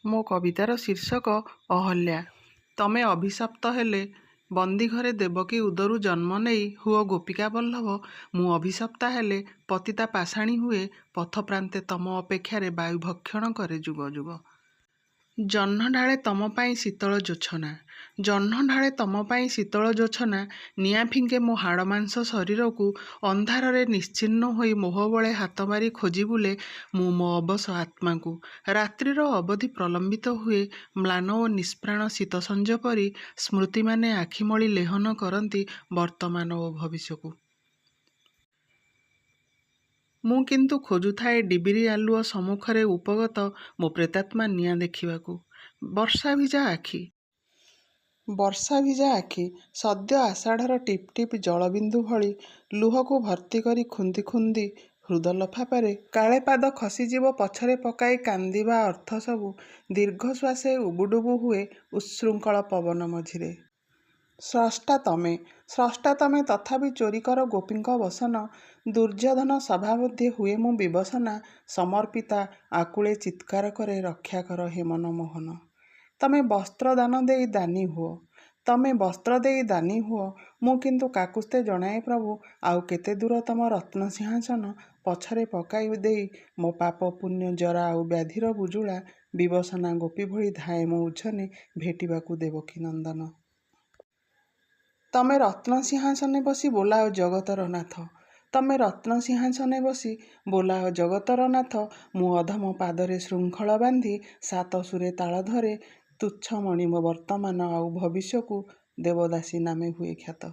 ମୋ କବିତାର ଶୀର୍ଷକ ଅହଲ୍ୟା। ତମେ ଅଭିଶପ୍ତ ହେଲେ ବନ୍ଦୀ ଘରେ ଦେବକୀ ଉଦରୁ ଜନ୍ମ ନେଇ ହୁଅ ଗୋପିକା ବଲ୍ଲଭ। ମୁଁ ଅଭିଶପ୍ତା ହେଲେ ପତିତା ପାଷାଣୀ ହୁଏ ପଥପ୍ରାନ୍ତେ ତମ ଅପେକ୍ଷାରେ ବାୟୁ ଭକ୍ଷଣ କରେ ଯୁଗ ଯୁଗ। ଜହ୍ନ ଢାଳେ ତମ ପାଇଁ ଶୀତଳ ଜୋଛନା, ଜହ୍ନ ଢାଳେ ତମ ପାଇଁ ଶୀତଳ ଜୋଛନା। ନିଆଁ ଫିଙ୍ଗେ ମୋ ହାଡ଼ ମାଂସ ଶରୀରକୁ, ଅନ୍ଧାରରେ ନିଶ୍ଚିହ୍ନ ହୋଇ ମୋହବଳେ ହାତ ମାରି ଖୋଜି ବୁଲେ ମୁଁ ମୋ ଅବଶ ଆତ୍ମାକୁ। ରାତ୍ରିର ଅବଧି ପ୍ରଲମ୍ବିତ ହୁଏ ମ୍ଳାନ ଓ ନିଷ୍ପ୍ରାଣ ଶୀତ ସଞ୍ଜ ପରି। ସ୍ମୃତିମାନେ ଆଖିମଳି ଲେହନ କରନ୍ତି ବର୍ତ୍ତମାନ ଓ ଭବିଷ୍ୟକୁ। ମୁଁ କିନ୍ତୁ ଖୋଜୁଥାଏ ଡିବିରି ଆଲୁଅ ସମ୍ମୁଖରେ ଉପଗତ ମୋ ପ୍ରେତାତ୍ମା ନିଆଁ ଦେଖିବାକୁ। ବର୍ଷା ଭିଜା ଆଖି, ବର୍ଷା ଭିଜା ଆଖି ସଦ୍ୟ ଆଷାଢ଼ର ଟିପ୍ ଟିପ୍ ଜଳବିନ୍ଦୁ ଭଳି ଲୁହକୁ ଭର୍ତ୍ତି କରି ଖୁନ୍ଦି ଖୁନ୍ଦି ହୃଦ ଲଫାପାରେ କାଳେ ପାଦ ଖସିଯିବ ପଛରେ ପକାଇ କାନ୍ଦିବା ଅର୍ଥ ସବୁ ଦୀର୍ଘଶ୍ୱାସେ ଉବୁଡୁବୁ ହୁଏ ଉଚ୍ଛୃଙ୍ଖଳ ପବନ ମଝିରେ। ସ୍ରଷ୍ଟା ତମେ ତଥାପି ଚୋରି କର ଗୋପୀଙ୍କ ବସନ। ଦୁର୍ଯ୍ୟୋଧନ ସଭା ମଧ୍ୟେ ହୁଏ ମୁଁ ବିବସନା। ସମର୍ପିତା ଆକୁଳେ ଚିତ୍କାର କରେ ରକ୍ଷା କର ହେ ମନମୋହନ। ତମେ ବସ୍ତ୍ର ଦାନ ଦେଇ ଦାନୀ ହୁଅ, ତମେ ବସ୍ତ୍ର ଦେଇ ଦାନୀ ହୁଅ। ମୁଁ କିନ୍ତୁ କାକୁସ୍ତେ ଜଣାଏ ପ୍ରଭୁ ଆଉ କେତେ ଦୂର ତମ ରତ୍ନ ସିଂହାସନ। ପଛରେ ପକାଇ ଦେଇ ମୋ ପାପ ପୁଣ୍ୟ ଜରା ଆଉ ବ୍ୟାଧିର ବୁଜୁଳା। ବିବସନା ଗୋପୀ ଭଳି ଧାଏଁ ମୋ ଉଚ୍ଛନେ ଭେଟିବାକୁ ଦେବକୀ ନନ୍ଦନ। ତମେ ରତ୍ନ ସିଂହାସନେ ବସି ବୋଲାଅ ଜଗତର ନାଥ, ତମେ ରତ୍ନ ସିଂହାସନେ ବସି ବୋଲାଅ ଜଗତର ନାଥ। ମୁଁ ଅଧମ ପାଦରେ ଶୃଙ୍ଖଳ ବାନ୍ଧି ସାତ ସୁରେ ତାଳ ଧରେ। ତୁଚ୍ଛ ମଣି ମୋ ବର୍ତ୍ତମାନ ଆଉ ଭବିଷ୍ୟକୁ ଦେବଦାସୀ ନାମେ ହୁଏ ଖ୍ୟାତ।